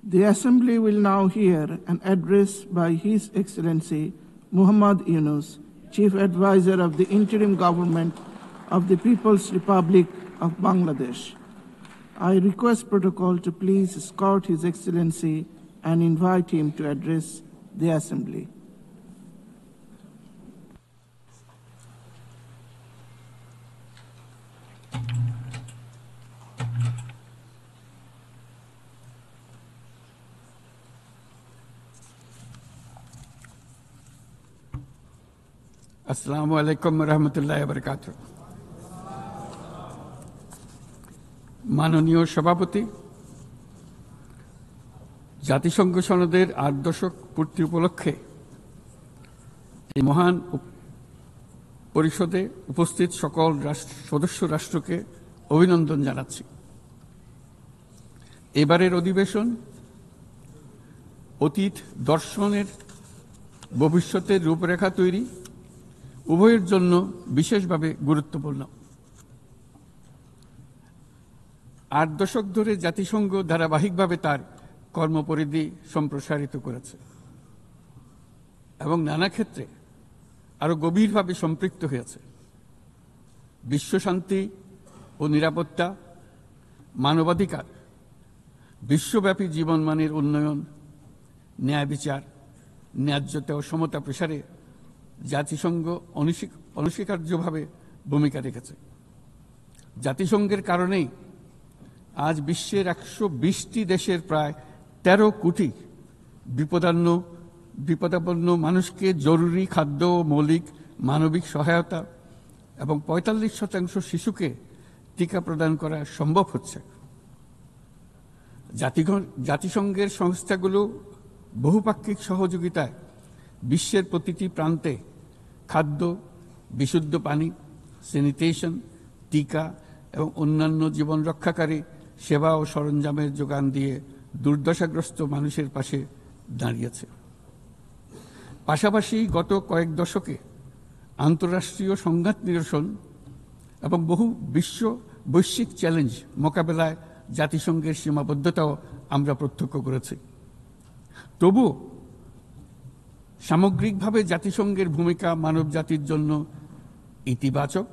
The Assembly will now hear an address by His Excellency Muhammad Yunus, Chief Advisor of the Interim Government of the People's Republic of Bangladesh. I request Protocol to please escort His Excellency and invite him to address the Assembly. আসসালামু আলাইকুম রহমতুল্লাহি ওয়া বারাকাতুহু। মাননীয় সভাপতি, জাতিসংঘ সনদের ৮ দশক পূর্তি উপলক্ষে এই মহান পরিষদে উপস্থিত সকল সদস্য রাষ্ট্রকে অভিনন্দন জানাচ্ছি। এবারের অধিবেশন অতীত দর্শনের ভবিষ্যতের রূপরেখা তৈরি উভয়ের জন্য বিশেষভাবে গুরুত্বপূর্ণ। ৮ দশক ধরে জাতিসংঘ ধারাবাহিকভাবে তার কর্মপরিধি সম্প্রসারিত করেছে এবং নানা ক্ষেত্রে আরো গভীরভাবে সম্পৃক্ত হয়েছে। বিশ্বশান্তি ও নিরাপত্তা, মানবাধিকার, বিশ্বব্যাপী জীবনমানের উন্নয়ন, ন্যায় বিচার, ন্যায্যতা ও সমতা প্রসারে জাতিসংঘ অনস্বীকার্যভাবে ভূমিকা রেখেছে। জাতিসংঘের কারণেই আজ বিশ্বের ১২০টি দেশের প্রায় ১৩ কোটি বিপদাপন্ন মানুষকে জরুরি খাদ্য ও মৌলিক মানবিক সহায়তা এবং ৪৫% শিশুকে টিকা প্রদান করা সম্ভব হচ্ছে। জাতিসংঘের সংস্থাগুলো বহুপাক্ষিক সহযোগিতায় বিশ্বের প্রতিটি প্রান্তে খাদ্য, বিশুদ্ধ পানি, স্যানিটেশন, টিকা এবং অন্যান্য জীবন রক্ষাকারী সেবা ও সরঞ্জামের যোগান দিয়ে দুর্দশাগ্রস্ত মানুষের পাশে দাঁড়িয়েছে। পাশাপাশি গত কয়েক দশকে আন্তঃরাষ্ট্রীয় সংঘাত নিরসন এবং বহু বৈশ্বিক চ্যালেঞ্জ মোকাবেলায় জাতিসংঘের সীমাবদ্ধতাও আমরা প্রত্যক্ষ করেছি। তবুও সামগ্রিকভাবে জাতিসংঘের ভূমিকা মানব জাতির জন্য ইতিবাচক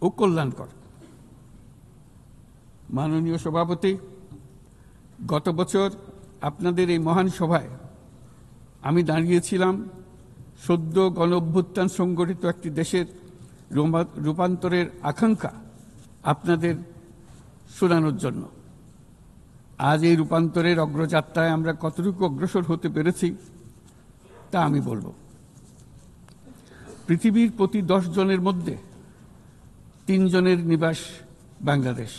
ও কল্যাণকর। মাননীয় সভাপতি, গত বছর আপনাদের এই মহান সভায় আমি দাঁড়িয়েছিলাম সদ্য গণ অভ্যুত্থান সংগঠিত একটি দেশের রূপান্তরের আকাঙ্ক্ষা আপনাদের শোনানোর জন্য। আজ এই রূপান্তরের অগ্রযাত্রায় আমরা কতটুকু অগ্রসর হতে পেরেছি তা আমি বলবো। পৃথিবীর প্রতি 10 জনের মধ্যে 3 জনের নিবাস বাংলাদেশ,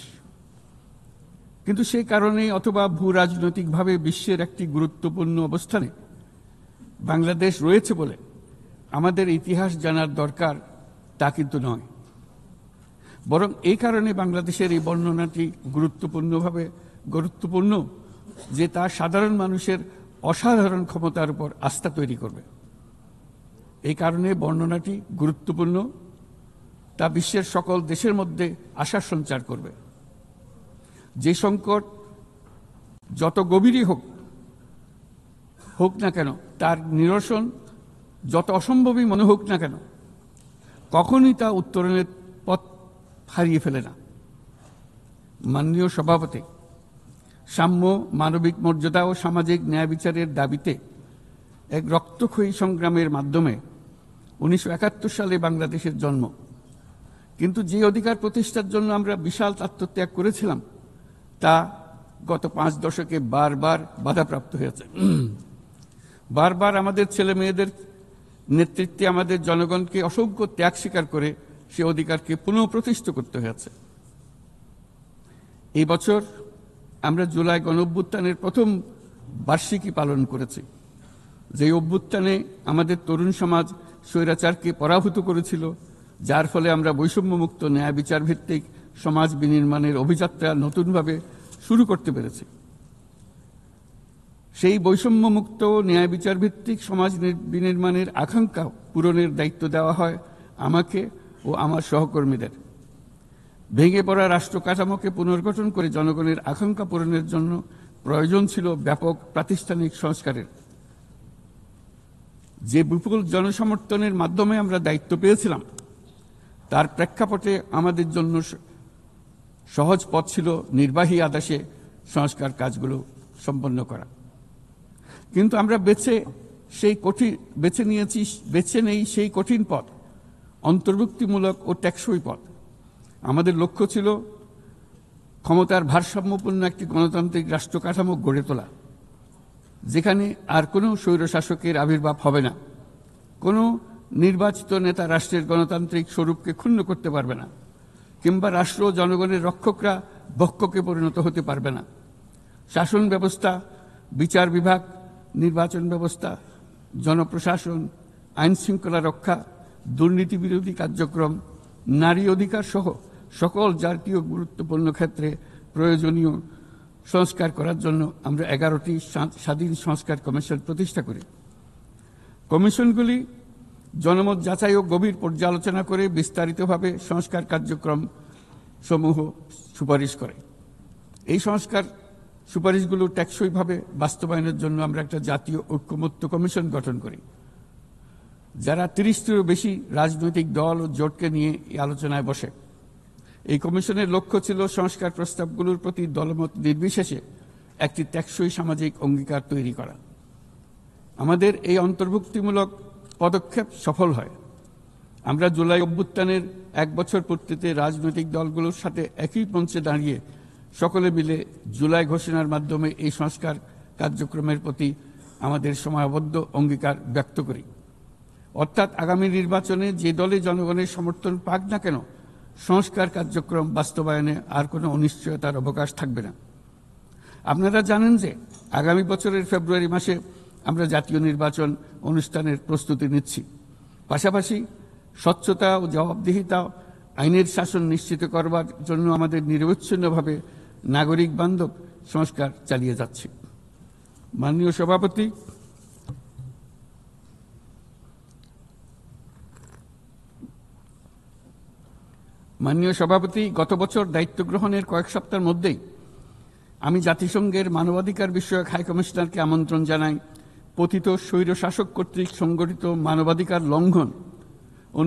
কিন্তু সেই কারণেই অথবা ভূ রাজনৈতিকভাবে বিশ্বের একটি গুরুত্বপূর্ণ অবস্থানে বাংলাদেশ রয়েছে বলে আমাদের ইতিহাস জানার দরকার তা কিন্তু নয়, বরং এই কারণে বাংলাদেশের এই বর্ণনাটি গুরুত্বপূর্ণ যে তা সাধারণ মানুষের অসাধারণ ক্ষমতার উপর আস্থা তৈরি করবে। এই কারণে বর্ণনাটি গুরুত্বপূর্ণ, তা বিশ্বের সকল দেশের মধ্যে আশার সঞ্চার করবে। যে সংকট যত গভীরই হোক না কেন, তার নিরসন যত অসম্ভবই মনে হোক না কেন, কখনোই তা উত্তরণের পথ হারিয়ে ফেলে না। মাননীয় সভাপতি, সাম্য, মানবিক মর্যাদা ও সামাজিক ন্যায় বিচারের দাবিতে এক রক্তক্ষয়ী সংগ্রামের মাধ্যমে 1971 সালে বাংলাদেশের জন্ম। কিন্তু যে অধিকার প্রতিষ্ঠার জন্য আমরা বিশাল আত্মত্যাগ করেছিলাম তা গত 5 দশকে বারবার বাধাপ্রাপ্ত হয়েছে। বারবার আমাদের ছেলে মেয়েদের নেতৃত্বে আমাদের জনগণকে অসংখ্য ত্যাগ স্বীকার করে সে অধিকারকে পুনঃপ্রতিষ্ঠিত করতে হয়েছে। এই বছর আমরা জুলাই গণঅভ্যুত্থানের প্রথম বার্ষিকী পালন করেছি, যে অভ্যুত্থানে আমাদের তরুণ সমাজ স্বৈরাচারকে পরাভূত করেছিল, যার ফলে আমরা বৈষম্যমুক্ত ন্যায় বিচার ভিত্তিক সমাজ বিনির্মাণের অভিযাত্রা নতুনভাবে শুরু করতে পেরেছি। সেই বৈষম্যমুক্ত ন্যায় বিচার ভিত্তিক সমাজ বিনির্মাণের আকাঙ্ক্ষা পূরণের দায়িত্ব দেওয়া হয় আমাকে ও আমার সহকর্মীদের। ভেঙে পড়া রাষ্ট্র কাঠামোকে পুনর্গঠন করে জনগণের আকাঙ্ক্ষা পূরণের জন্য প্রয়োজন ছিল ব্যাপক প্রাতিষ্ঠানিক সংস্কারের। যে বিপুল জনসমর্থনের মাধ্যমে আমরা দায়িত্ব পেয়েছিলাম, তার প্রেক্ষাপটে আমাদের জন্য সহজ পথ ছিল নির্বাহী আদেশে সংস্কার কাজগুলো সম্পন্ন করা। কিন্তু আমরা বেছে নেই সেই কঠিন পথ, অন্তর্ভুক্তিমূলক ও টেকসই পথ। আমাদের লক্ষ্য ছিল ক্ষমতার ভারসাম্যপূর্ণ একটি গণতান্ত্রিক রাষ্ট্র কাঠামো গড়ে তোলা, যেখানে আর কোনো স্বৈরশাসকের আবির্ভাব হবে না, কোনো নির্বাচিত নেতা রাষ্ট্রের গণতান্ত্রিক স্বরূপকে ক্ষুণ্ণ করতে পারবে না, কিংবা রাষ্ট্র জনগণের রক্ষকরা ভক্ষকে পরিণত হতে পারবে না। শাসন ব্যবস্থা, বিচার বিভাগ, নির্বাচন ব্যবস্থা, জনপ্রশাসন, আইন শৃঙ্খলা রক্ষা, দুর্নীতি বিরোধী কার্যক্রম, নারী অধিকার সহ সকল জাতীয় গুরুত্বপূর্ণ ক্ষেত্রে প্রয়োজনীয় সংস্কার করার জন্য আমরা 11টি স্বাধীন সংস্কার কমিশন প্রতিষ্ঠা করি। কমিশনগুলি জনমত যাচাই ও গভীর পর্যালোচনা করে বিস্তারিতভাবে সংস্কার কার্যক্রম সমূহ সুপারিশ করে। এই সংস্কার সুপারিশগুলো টেকসইভাবে বাস্তবায়নের জন্য আমরা একটা জাতীয় ঐক্যমত্য কমিশন গঠন করি, যারা 30টিরও বেশি রাজনৈতিক দল ও জোটকে নিয়ে এই আলোচনায় বসে। এই কমিশনের লক্ষ্য ছিল সংস্কার প্রস্তাবগুলোর প্রতি দলমত নির্বিশেষে একটি টেকসই সামাজিক অঙ্গীকার তৈরি করা। আমাদের এই অন্তর্ভুক্তিমূলক পদক্ষেপ সফল হয়। আমরা জুলাই অভ্যুত্থানের 1 বছর পূর্তিতে রাজনৈতিক দলগুলোর সাথে একই মঞ্চে দাঁড়িয়ে সকলে মিলে জুলাই ঘোষণার মাধ্যমে এই সংস্কার কার্যক্রমের প্রতি আমাদের সময়বদ্ধ অঙ্গীকার ব্যক্ত করি। অর্থাৎ আগামী নির্বাচনে যে দলে জনগণের সমর্থন পাক না কেন, সংস্কার কার্যক্রম বাস্তবায়নে আর কোনো অনিশ্চয়তার অবকাশ থাকবে না। আপনারা জানেন যে আগামী বছরের ফেব্রুয়ারি মাসে আমরা জাতীয় নির্বাচন অনুষ্ঠানের প্রস্তুতি নিচ্ছি। পাশাপাশি স্বচ্ছতা ও জবাবদিহিতা, আইনের শাসন নিশ্চিত করবার জন্য আমাদের নিরবচ্ছিন্নভাবে নাগরিক বান্ধব সংস্কার চালিয়ে যাচ্ছি। মাননীয় সভাপতি, গত বছর দায়িত্ব গ্রহণের কয়েক সপ্তাহের মধ্যেই আমি জাতিসংঘের মানবাধিকার বিষয়ক হাই কমিশনারকে আমন্ত্রণ জানাই পতিত স্বৈরশাসক কর্তৃক সংগঠিত মানবাধিকার লঙ্ঘন ও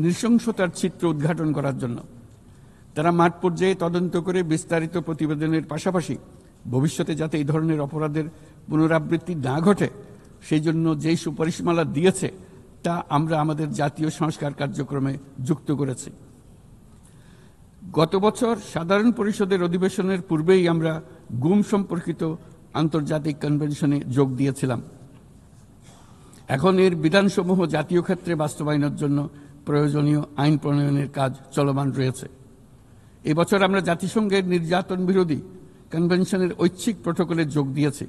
নৃশংসতার চিত্র উদ্ঘাটন করার জন্য। তারা মাঠ পর্যায়ে তদন্ত করে বিস্তারিত প্রতিবেদনের পাশাপাশি ভবিষ্যতে যাতে এই ধরনের অপরাধের পুনরাবৃত্তি না ঘটে সেই জন্য যেই সুপারিশমালা দিয়েছে তা আমরা আমাদের জাতীয় সংস্কার কার্যক্রমে যুক্ত করেছি। গত বছর সাধারণ পরিষদের অধিবেশনের পূর্বেই আমরা গুম সম্পর্কিত আন্তর্জাতিক কনভেনশনে যোগ দিয়েছিলাম। এখন এর বিধানসমূহ জাতীয় ক্ষেত্রে বাস্তবায়নের জন্য প্রয়োজনীয় আইন প্রণয়নের কাজ চলমান রয়েছে। এবছর আমরা জাতিসংঘের নির্যাতন বিরোধী কনভেনশনের ঐচ্ছিক প্রটোকলে যোগ দিয়েছি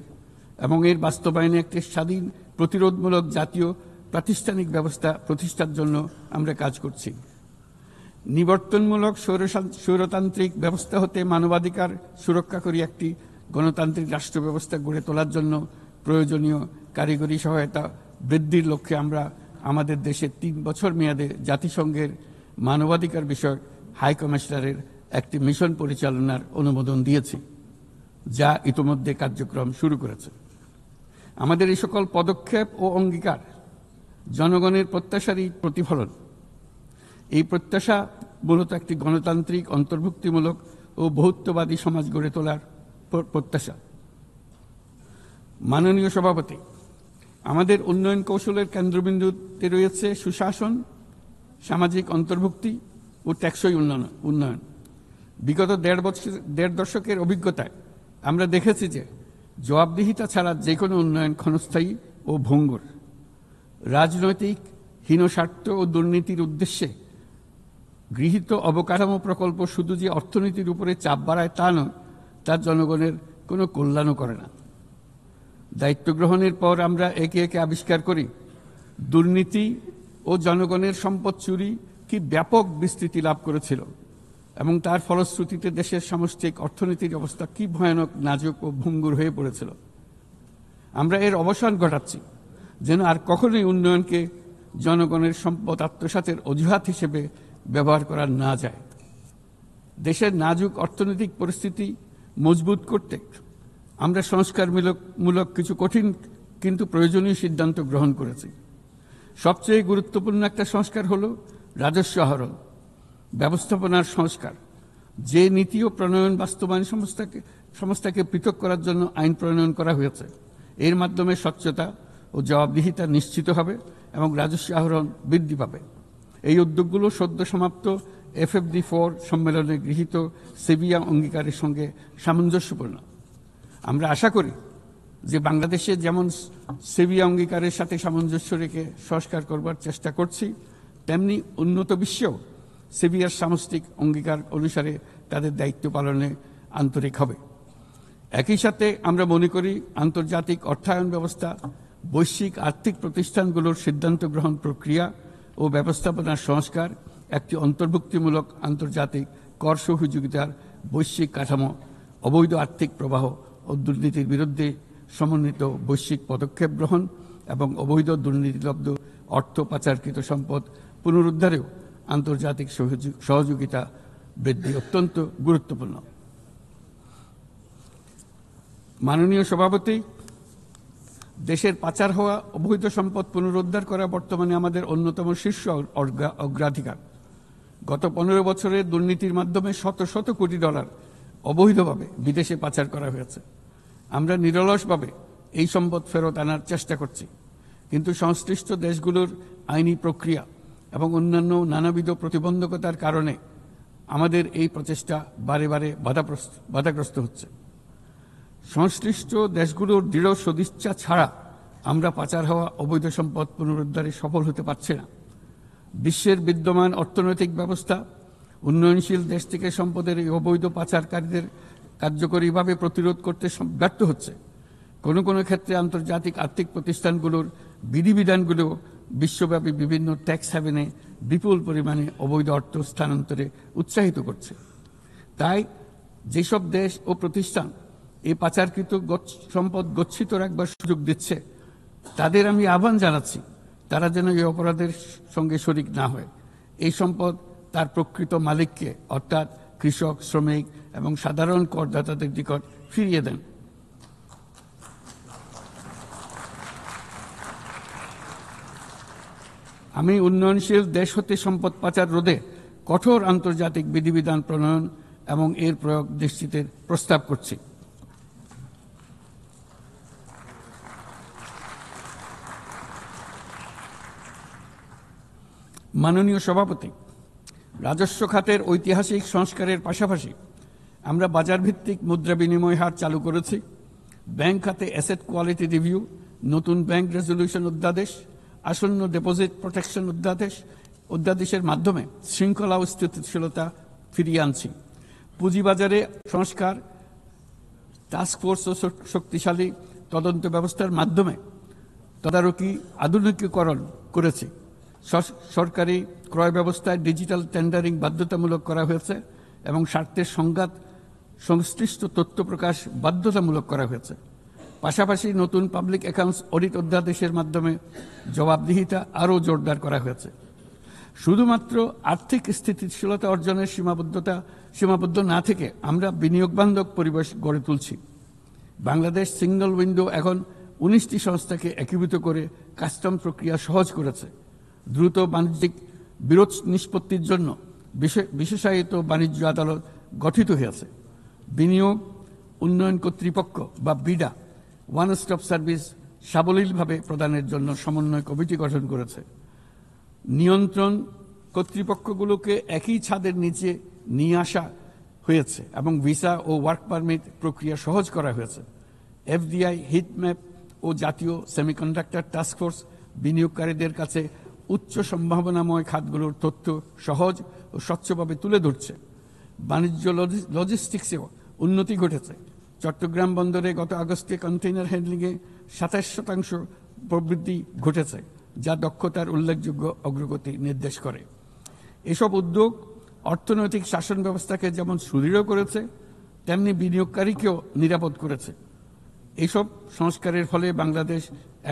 এবং এর বাস্তবায়নে একটি স্বাধীন প্রতিরোধমূলক জাতীয় প্রাতিষ্ঠানিক ব্যবস্থা প্রতিষ্ঠার জন্য আমরা কাজ করছি। নিবর্তনমূলক স্বৈরতান্ত্রিক ব্যবস্থা হতে মানবাধিকার সুরক্ষাকারী একটি গণতান্ত্রিক রাষ্ট্র ব্যবস্থা গড়ে তোলার জন্য প্রয়োজনীয় কারিগরি সহায়তা বৃদ্ধির লক্ষ্যে আমরা আমাদের দেশে 3 বছর মেয়াদে জাতিসংঘের মানবাধিকার বিষয়ক হাই কমিশনারের একটি মিশন পরিচালনার অনুমোদন দিয়েছি, যা ইতোমধ্যে কার্যক্রম শুরু করেছে। আমাদের এই সকল পদক্ষেপ ও অঙ্গীকার জনগণের প্রত্যাশারই প্রতিফলন। এই প্রত্যাশা মূলত একটি গণতান্ত্রিক, অন্তর্ভুক্তিমূলক ও বহুত্ববাদী সমাজ গড়ে তোলার প্রত্যাশা। মাননীয় সভাপতি, আমাদের উন্নয়ন কৌশলের কেন্দ্রবিন্দুতে রয়েছে সুশাসন, সামাজিক অন্তর্ভুক্তি ও টেকসই উন্নয়ন। বিগত 1.5 দশকের অভিজ্ঞতায় আমরা দেখেছি যে জবাবদিহিতা ছাড়া যে কোনো উন্নয়ন ক্ষণস্থায়ী ও ভঙ্গুর। রাজনৈতিক হীনস্বার্থ ও দুর্নীতির উদ্দেশ্যে গৃহীত অবকাঠামো প্রকল্প শুধু যে অর্থনীতির উপরে চাপ বাড়ায় তা নয়, তার জনগণের কোনো কল্যাণও করে না। দায়িত্ব গ্রহণের পর আমরা একে একে আবিষ্কার করি দুর্নীতি ও জনগণের সম্পদ চুরি কি ব্যাপক বিস্তৃতি লাভ করেছিল এবং তার ফলশ্রুতিতে দেশের সামষ্টিক অর্থনীতির অবস্থা কি ভয়ানক, নাজুক ও ভঙ্গুর হয়ে পড়েছিল। আমরা এর অবসান ঘটাচ্ছি যেন আর কখনোই উন্নয়নকে জনগণের সম্পদ আত্মসাতের অজুহাত হিসেবে ব্যবহার করা না যায়। দেশের নাজুক অর্থনৈতিক পরিস্থিতি মজবুত করতে আমরা সংস্কারমূলক কিছু কঠিন কিন্তু প্রয়োজনীয় সিদ্ধান্ত গ্রহণ করেছি। সবচেয়ে গুরুত্বপূর্ণ একটা সংস্কার হলো রাজস্ব আহরণ ব্যবস্থাপনার সংস্কার। যে নীতি ও প্রণয়ন বাস্তবায়ন সংস্থাকে পৃথক করার জন্য আইন প্রণয়ন করা হয়েছে, এর মাধ্যমে স্বচ্ছতা ও জবাবদিহিতা নিশ্চিত হবে এবং রাজস্ব আহরণ বৃদ্ধি পাবে। এই উদ্যোগগুলো সদ্য সমাপ্ত FFD4 সম্মেলনে গৃহীত সেভিয়া অঙ্গীকারের সঙ্গে সামঞ্জস্যপূর্ণ। আমরা আশা করি যে বাংলাদেশে যেমন সেভিয়া অঙ্গীকারের সাথে সামঞ্জস্য রেখে সংস্কার করবার চেষ্টা করছি, তেমনি উন্নত বিশ্বেও সেভিয়ার সামষ্টিক অঙ্গীকার অনুসারে তাদের দায়িত্ব পালনে আন্তরিক হবে। একই সাথে আমরা মনে করি আন্তর্জাতিক অর্থায়ন ব্যবস্থা, বৈশ্বিক আর্থিক প্রতিষ্ঠানগুলোর সিদ্ধান্ত গ্রহণ প্রক্রিয়া ও ব্যবস্থাপনার সংস্কার, একটি অন্তর্ভুক্তিমূলক আন্তর্জাতিক কর সহযোগিতার বৈশ্বিক কাঠামো, অবৈধ আর্থিক প্রবাহ ও দুর্নীতির বিরুদ্ধে সমন্বিত বৈশ্বিক পদক্ষেপ গ্রহণ এবং অবৈধ দুর্নীতিলব্ধ অর্থ পাচারকৃত সম্পদ পুনরুদ্ধারেও আন্তর্জাতিক সহযোগিতা বৃদ্ধি অত্যন্ত গুরুত্বপূর্ণ। মাননীয় সভাপতি, দেশের পাচার হওয়া অবৈধ সম্পদ পুনরুদ্ধার করা বর্তমানে আমাদের অন্যতম শীর্ষ অগ্রাধিকার। গত 15 বছরে দুর্নীতির মাধ্যমে শত শত কোটি ডলার অবৈধভাবে বিদেশে পাচার করা হয়েছে। আমরা নিরলসভাবে এই সম্পদ ফেরত আনার চেষ্টা করছি, কিন্তু সংশ্লিষ্ট দেশগুলোর আইনি প্রক্রিয়া এবং অন্যান্য নানাবিধ প্রতিবন্ধকতার কারণে আমাদের এই প্রচেষ্টা বারে বারে বাধাগ্রস্ত হচ্ছে। সংশ্লিষ্ট দেশগুলোর দৃঢ় সদিচ্ছা ছাড়া আমরা পাচার হওয়া অবৈধ সম্পদ পুনরুদ্ধারে সফল হতে পারছি না। বিশ্বের বিদ্যমান অর্থনৈতিক ব্যবস্থা উন্নয়নশীল দেশ থেকে সম্পদের এই অবৈধ পাচারকারীদের কার্যকরীভাবে প্রতিরোধ করতে ব্যর্থ হচ্ছে। কোনো কোনো ক্ষেত্রে আন্তর্জাতিক আর্থিক প্রতিষ্ঠানগুলোর বিধিবিধানগুলো বিশ্বব্যাপী বিভিন্ন ট্যাক্স হ্যাভেনে বিপুল পরিমাণে অবৈধ অর্থ স্থানান্তরে উৎসাহিত করছে। তাই যেসব দেশ ও প্রতিষ্ঠান এই পাচারকৃত সম্পদ গচ্ছিত রাখবার সুযোগ দিচ্ছে, তাদের আমি আহ্বান জানাচ্ছি তারা যেন এই অপরাধের সঙ্গে শরিক না হয়। এই সম্পদ তার প্রকৃত মালিককে অর্থাৎ কৃষক, শ্রমিক এবং সাধারণ করদাতাদের নিকট ফিরিয়ে দেন। আমি উন্নয়নশীল দেশ হতে সম্পদ পাচার রোধে কঠোর আন্তর্জাতিক বিধিবিধান প্রণয়ন এবং এর প্রয়োগ নিশ্চিতের প্রস্তাব করছি। মাননীয় সভাপতি, রাজস্ব খাতের ঐতিহাসিক সংস্কারের পাশাপাশি আমরা বাজারভিত্তিক মুদ্রা বিনিময় হার চালু করেছি। ব্যাংক খাতে অ্যাসেট কোয়ালিটি রিভিউ, নতুন ব্যাংক রেজলিউশন অধ্যাদেশ, আসন্ন ডিপোজিট প্রোটেকশন অধ্যাদেশের মাধ্যমে শৃঙ্খলা ও স্থিতিশীলতা ফিরিয়ে আনছি। পুঁজিবাজারে সংস্কার, টাস্কফোর্স ও শক্তিশালী তদন্ত ব্যবস্থার মাধ্যমে তদারকি আধুনিকীকরণ করেছি। সরকারি ক্রয় ব্যবস্থায় ডিজিটাল টেন্ডারিং বাধ্যতামূলক করা হয়েছে এবং স্বার্থের সংঘাত সংশ্লিষ্ট তথ্য প্রকাশ বাধ্যতামূলক করা হয়েছে। পাশাপাশি নতুন পাবলিক অ্যাকাউন্টস অডিট অধ্যাদেশের মাধ্যমে জবাবদিহিতা আরও জোরদার করা হয়েছে। শুধুমাত্র আর্থিক স্থিতিশীলতা অর্জনের সীমাবদ্ধ না থেকে আমরা বিনিয়োগ বান্ধব পরিবেশ গড়ে তুলছি। বাংলাদেশ সিঙ্গল উইন্ডো এখন 19টি সংস্থাকে একীভূত করে কাস্টম প্রক্রিয়া সহজ করেছে। দ্রুত বাণিজ্যিক বিরোধ নিষ্পত্তির জন্য বিশেষায়িত বাণিজ্য আদালত গঠিত হয়েছে। বিনিয়োগ উন্নয়ন কর্তৃপক্ষ বা বিডা ওয়ান স্টপ সার্ভিস সাবলীলভাবে প্রদানের জন্য সমন্বয় কমিটি গঠন করেছে। নিয়ন্ত্রণ কর্তৃপক্ষগুলোকে একই ছাদের নিচে নিয়ে আসা হয়েছে এবং ভিসা ও ওয়ার্ক পারমিট প্রক্রিয়া সহজ করা হয়েছে। FDI হিটম্যাপ ও জাতীয় সেমিকন্ডাক্টর টাস্কফোর্স বিনিয়োগকারীদের কাছে উচ্চ সম্ভাবনাময় খাতগুলোর তথ্য সহজ ও স্বচ্ছভাবে তুলে ধরছে। বাণিজ্য লজিস্টিক্সেও উন্নতি ঘটেছে। চট্টগ্রাম বন্দরে গত আগস্টে কন্টেইনার হ্যান্ডলিংয়ে 27% প্রবৃদ্ধি ঘটেছে, যা দক্ষতার উল্লেখযোগ্য অগ্রগতি নির্দেশ করে। এসব উদ্যোগ অর্থনৈতিক শাসন ব্যবস্থাকে যেমন সুদৃঢ় করেছে, তেমনি বিনিয়োগকারীকেও নিরাপদ করেছে। এইসব সংস্কারের ফলে বাংলাদেশ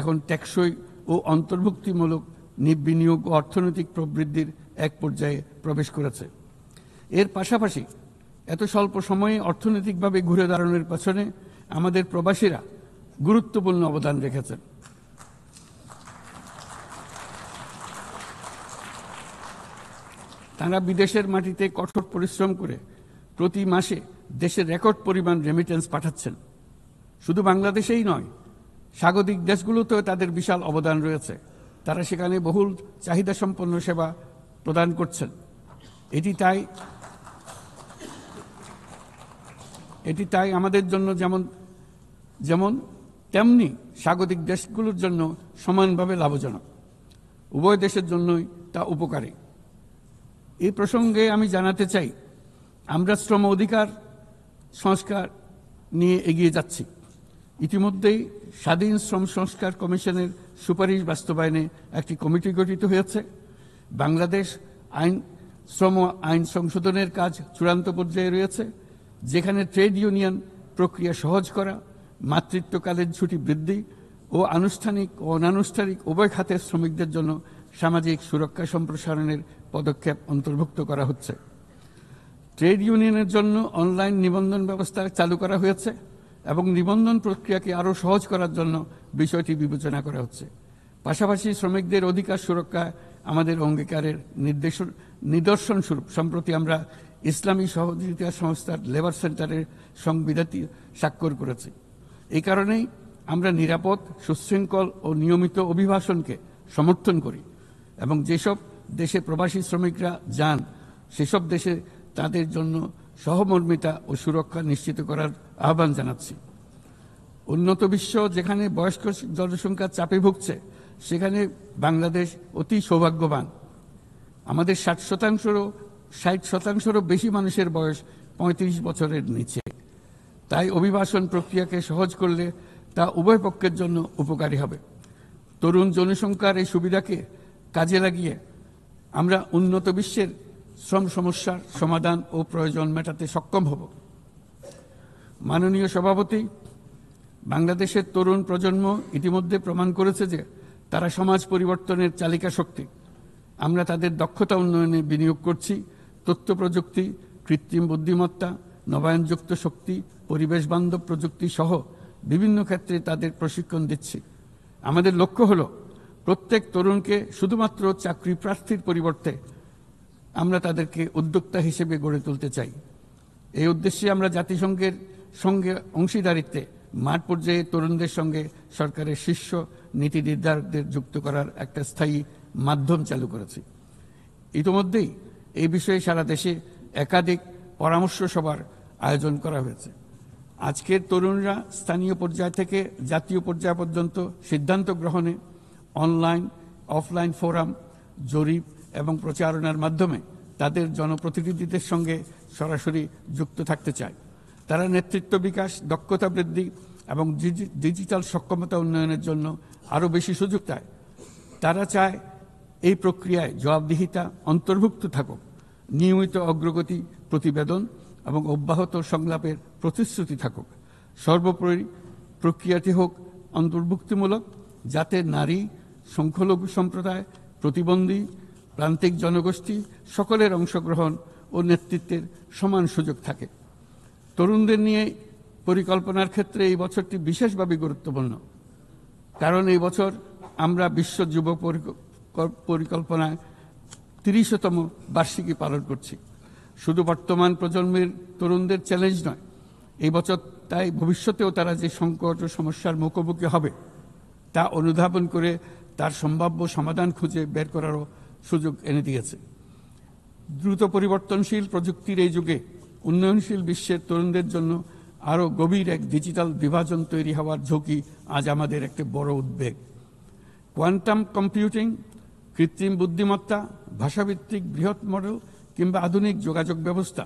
এখন টেকসই ও অন্তর্ভুক্তিমূলক বিনিয়োগ ও অর্থনৈতিক প্রবৃদ্ধির এক পর্যায়ে প্রবেশ করেছে। এর পাশাপাশি এত স্বল্প সময়ে অর্থনৈতিকভাবে ঘুরে দাঁড়ানোর পেছনে আমাদের প্রবাসীরা গুরুত্বপূর্ণ অবদান রেখেছেন। তারা বিদেশের মাটিতে কঠোর পরিশ্রম করে প্রতি মাসে দেশের রেকর্ড পরিমাণ রেমিটেন্স পাঠাচ্ছেন। শুধু বাংলাদেশেই নয়, স্বাগতিক দেশগুলোতেও তাদের বিশাল অবদান রয়েছে। তারা সেখানে বহুল চাহিদা সম্পন্ন সেবা প্রদান করছেন। এটি তাই আমাদের জন্য যেমন তেমনি স্বাগতিক দেশগুলোর জন্য সমানভাবে লাভজনক। উভয় দেশের জন্যই তা উপকারী। এই প্রসঙ্গে আমি জানাতে চাই, আমরা শ্রম অধিকার সংস্কার নিয়ে এগিয়ে যাচ্ছি। ইতিমধ্যেই স্বাধীন শ্রম সংস্কার কমিশনের সুপারিশ বাস্তবায়নে একটি কমিটি গঠিত হয়েছে। বাংলাদেশ শ্রম আইন সংশোধনের কাজ চূড়ান্ত পর্যায়ে রয়েছে, যেখানে ট্রেড ইউনিয়ন প্রক্রিয়া সহজ করা, মাতৃত্বকালীন ছুটি বৃদ্ধি ও আনুষ্ঠানিক ও অনানুষ্ঠানিক উভয় খাতের শ্রমিকদের জন্য সামাজিক সুরক্ষা সম্প্রসারণের পদক্ষেপ অন্তর্ভুক্ত করা হচ্ছে। ট্রেড ইউনিয়নের জন্য অনলাইন নিবন্ধন ব্যবস্থা চালু করা হয়েছে এবং নিবন্ধন প্রক্রিয়াকে আরও সহজ করার জন্য বিষয়টি বিবেচনা করা হচ্ছে। পাশাপাশি শ্রমিকদের অধিকার সুরক্ষায় আমাদের অঙ্গীকারের নিদর্শন স্বরূপ সম্প্রতি আমরা ইসলামী সহযোগিতা সংস্থার লেবার সেন্টারের সংবিধানটি স্বাক্ষর করেছি। এই কারণেই আমরা নিরাপদ, সুশৃঙ্খল ও নিয়মিত অভিবাসনকে সমর্থন করি এবং যেসব দেশে প্রবাসী শ্রমিকরা যান সেসব দেশে তাদের জন্য সহমর্মিতা ও সুরক্ষা নিশ্চিত করার আহ্বান জানাচ্ছি। উন্নত বিশ্ব যেখানে বয়স্ক জনসংখ্যার চাপে ভুগছে, সেখানে বাংলাদেশ অতি সৌভাগ্যবান। আমাদের 60% বেশি মানুষের বয়স 35 বছরের নিচে। তাই অভিবাসন প্রক্রিয়াকে সহজ করলে তা উভয় পক্ষের জন্য উপকারী হবে। তরুণ জনসংখ্যার এই সুবিধাকে কাজে লাগিয়ে আমরা উন্নত বিশ্বের শ্রম সমস্যার সমাধান ও প্রয়োজন মেটাতে সক্ষম হব। মাননীয় সভাপতি, বাংলাদেশের তরুণ প্রজন্ম ইতিমধ্যে প্রমাণ করেছে যে তারা সমাজ পরিবর্তনের চালিকা শক্তি। আমরা তাদের দক্ষতা উন্নয়নে বিনিয়োগ করছি। তথ্য প্রযুক্তি, কৃত্রিম বুদ্ধিমত্তা, নবায়নযুক্ত শক্তি, পরিবেশ বান্ধব প্রযুক্তি সহ বিভিন্ন ক্ষেত্রে তাদের প্রশিক্ষণ দিচ্ছি। আমাদের লক্ষ্য হলো প্রত্যেক তরুণকে শুধুমাত্র চাকরি প্রার্থীর পরিবর্তে আমরা তাদেরকে উদ্যোক্তা হিসেবে গড়ে তুলতে চাই। এই উদ্দেশ্যে আমরা জাতিসংঘের সঙ্গে অংশীদারিত্বে মাঠ পর্যায়ে তরুণদের সঙ্গে সরকারের শীর্ষ নীতি নির্ধারকদের যুক্ত করার একটা স্থায়ী মাধ্যম চালু করেছি। ইতিমধ্যেই এই বিষয়ে সারা দেশে একাধিক পরামর্শ সভার আয়োজন করা হয়েছে। আজকের তরুণরা স্থানীয় পর্যায় থেকে জাতীয় পর্যায় পর্যন্ত সিদ্ধান্ত গ্রহণে অনলাইন, অফলাইন ফোরাম, জরিপ এবং প্রচারণার মাধ্যমে তাদের জনপ্রতিনিধিদের সঙ্গে সরাসরি যুক্ত থাকতে চায়। তারা নেতৃত্ব বিকাশ, দক্ষতা বৃদ্ধি এবং ডিজিটাল সক্ষমতা উন্নয়নের জন্য আরও বেশি সুযোগ চায়। তারা চায় এই প্রক্রিয়ায় জবাবদিহিতা অন্তর্ভুক্ত থাকুক, নিয়মিত অগ্রগতি প্রতিবেদন এবং অব্যাহত সংলাপের প্রতিশ্রুতি থাকুক। সর্বোপরি প্রক্রিয়াটি হোক অন্তর্ভুক্তিমূলক, যাতে নারী, সংখ্যালঘু সম্প্রদায়, প্রতিবন্ধী, প্রান্তিক জনগোষ্ঠী সকলের অংশগ্রহণ ও নেতৃত্বের সমান সুযোগ থাকে। তরুণদের নিয়ে পরিকল্পনার ক্ষেত্রে এই বছরটি বিশেষভাবে গুরুত্বপূর্ণ, কারণ এই বছর আমরা বিশ্ব যুব পরিকল্পনায় 30তম বার্ষিকী পালন করছি। শুধু বর্তমান প্রজন্মের তরুণদের চ্যালেঞ্জ নয়, এই বছর তাই ভবিষ্যতেও তারা যে সংকট ও সমস্যার মুখোমুখি হবে তা অনুধাবন করে তার সম্ভাব্য সমাধান খুঁজে বের করারও সুযোগ এনে দিয়েছে। দ্রুত পরিবর্তনশীল প্রযুক্তির এই যুগে উন্নয়নশীল বিশ্বের তরুণদের জন্য আরও গভীর এক ডিজিটাল বিভাজন তৈরি হওয়ার ঝুঁকি আজ আমাদের একটি বড় উদ্বেগ। কোয়ান্টাম কম্পিউটিং, কৃত্রিম বুদ্ধিমত্তা, ভাষাভিত্তিক বৃহৎ মডেল কিংবা আধুনিক যোগাযোগ ব্যবস্থা,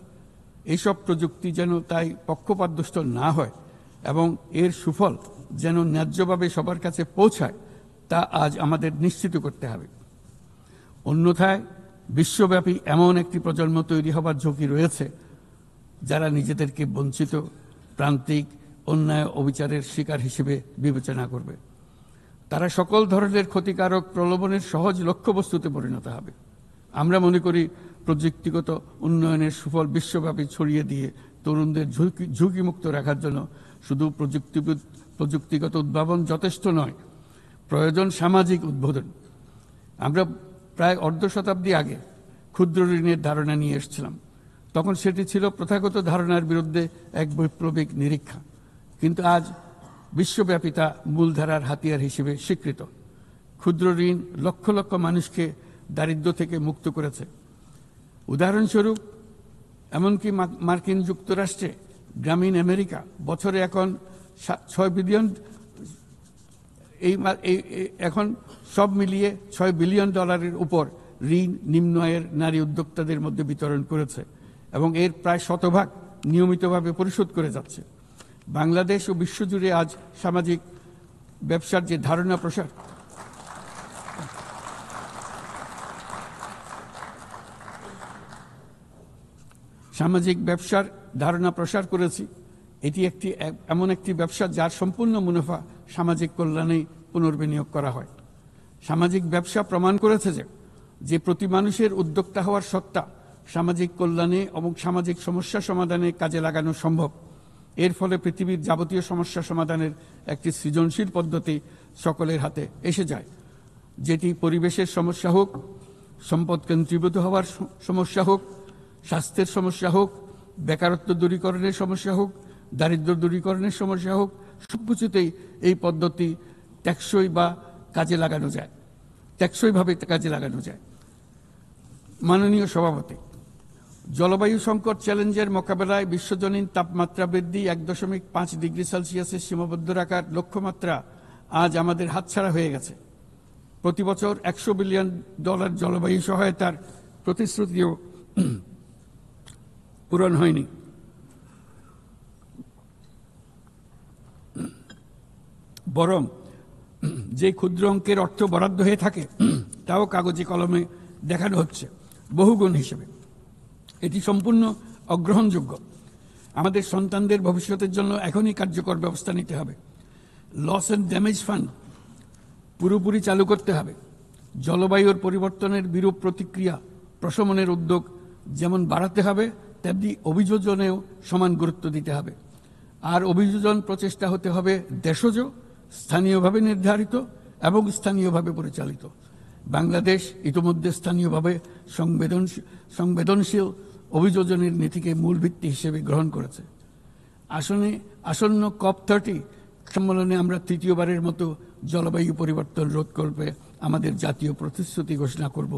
এইসব প্রযুক্তি যেন তাই পক্ষপাতদুষ্ট না হয় এবং এর সুফল যেন ন্যায্যভাবে সবার কাছে পৌঁছায়, তা আজ আমাদের নিশ্চিত করতে হবে। অন্যথায় বিশ্বব্যাপী এমন একটি প্রজন্ম তৈরি হবার ঝুঁকি রয়েছে যারা নিজেদেরকে বঞ্চিত, প্রান্তিক, অন্যায় অবিচারের শিকার হিসেবে বিবেচনা করবে। তারা সকল ধরনের ক্ষতিকারক প্রলোভনের সহজ লক্ষ্যবস্তুতে পরিণত হবে। আমরা মনে করি প্রযুক্তিগত উন্নয়নের সুফল বিশ্বব্যাপী ছড়িয়ে দিয়ে তরুণদের ঝুঁকিমুক্ত রাখার জন্য শুধু প্রযুক্তিগত উদ্ভাবন যথেষ্ট নয়, প্রয়োজন সামাজিক উদ্বোধন। আমরা প্রায় অর্ধ শতাব্দী আগে ক্ষুদ্র ঋণের ধারণা নিয়ে এসেছিলাম। তখন সেটি ছিল প্রথাগত ধারণার বিরুদ্ধে এক বৈপ্লবিক নিরীক্ষা, কিন্তু আজ বিশ্বব্যাপী তা মূলধারার হাতিয়ার হিসেবে স্বীকৃত। ক্ষুদ্র ঋণ লক্ষ লক্ষ মানুষকে দারিদ্র্য থেকে মুক্ত করেছে। উদাহরণস্বরূপ, এমনকি মার্কিন যুক্তরাষ্ট্রে গ্রামীণ আমেরিকা বছরে এখন 6 বিলিয়ন, এখন সব মিলিয়ে $6 বিলিয়ন উপর ঋণ নিম্ন আয়ের নারী উদ্যোক্তাদের মধ্যে বিতরণ করেছে এবং এর প্রায় শতভাগ নিয়মিতভাবে পরিশোধ করে যাচ্ছে। বাংলাদেশ ও বিশ্বজুড়ে আজ সামাজিক ব্যবসার যে ধারণা প্রসার, সামাজিক ব্যবসার ধারণা প্রসার করেছি, এটি এমন একটি ব্যবসা যার সম্পূর্ণ মুনাফা সামাজিক কল্যাণে পুনর্বিনিয়োগ করা হয়। সামাজিক ব্যবসা প্রমাণ করেছে যে প্রতি মানুষের উদ্যোক্তা হওয়ার সত্তা সামাজিক কল্যাণে এবং সামাজিক সমস্যা সমাধানে কাজে লাগানো সম্ভব। এর ফলে পৃথিবীর যাবতীয় সমস্যা সমাধানের একটি সৃজনশীল পদ্ধতি সকলের হাতে এসে যায়, যেটি পরিবেশের সমস্যা হোক, সম্পদ কেন্দ্রীভূত হওয়ার সমস্যা হোক, স্বাস্থ্যের সমস্যা হোক, বেকারত্ব দূরীকরণের সমস্যা হোক, দারিদ্র্য দূরীকরণের সমস্যা হোক, সবকিছুতেই এই পদ্ধতি টেকসইভাবে কাজে লাগানো যায়। মাননীয় সভাপতি, জলবায়ু সংকট চ্যালেঞ্জের মোকাবেলায় বিশ্বজনীন তাপমাত্রা বৃদ্ধি 1.5 ডিগ্রি সেলসিয়াসের সীমাবদ্ধ রাখার লক্ষ্যমাত্রা আজ আমাদের হাতছাড়া হয়ে গেছে। প্রতি বছর $100 বিলিয়ন জলবায়ু সহায়তার প্রতিশ্রুতিও পূরণ হয়নি। বরং যে ক্ষুদ্র অঙ্কের অর্থ বরাদ্দ হয়ে থাকে তাও কাগজে কলমে দেখানো হচ্ছে বহুগুণ হিসেবে। এটি সম্পূর্ণ অগ্রহণযোগ্য। আমাদের সন্তানদের ভবিষ্যতের জন্য এখনই কার্যকর ব্যবস্থা নিতে হবে। লস অ্যান্ড ড্যামেজ ফান্ড পুরোপুরি চালু করতে হবে। জলবায়ুর পরিবর্তনের বিরূপ প্রতিক্রিয়া প্রশমনের উদ্যোগ যেমন বাড়াতে হবে, তেমনি অভিযোজনেও সমান গুরুত্ব দিতে হবে। আর অভিযোজন প্রচেষ্টা হতে হবে দেশজ, স্থানীয়ভাবে নির্ধারিত এবং স্থানীয়ভাবে পরিচালিত। বাংলাদেশ ইতিমধ্যে স্থানীয়ভাবে সংবেদনশীল অভিযোজনের নীতিকে মূল ভিত্তি হিসেবে গ্রহণ করেছে। আসন্ন COP30 সম্মেলনে আমরা তৃতীয়বারের মতো জলবায়ু পরিবর্তন রোধকল্পে আমাদের জাতীয় প্রতিশ্রুতি ঘোষণা করব,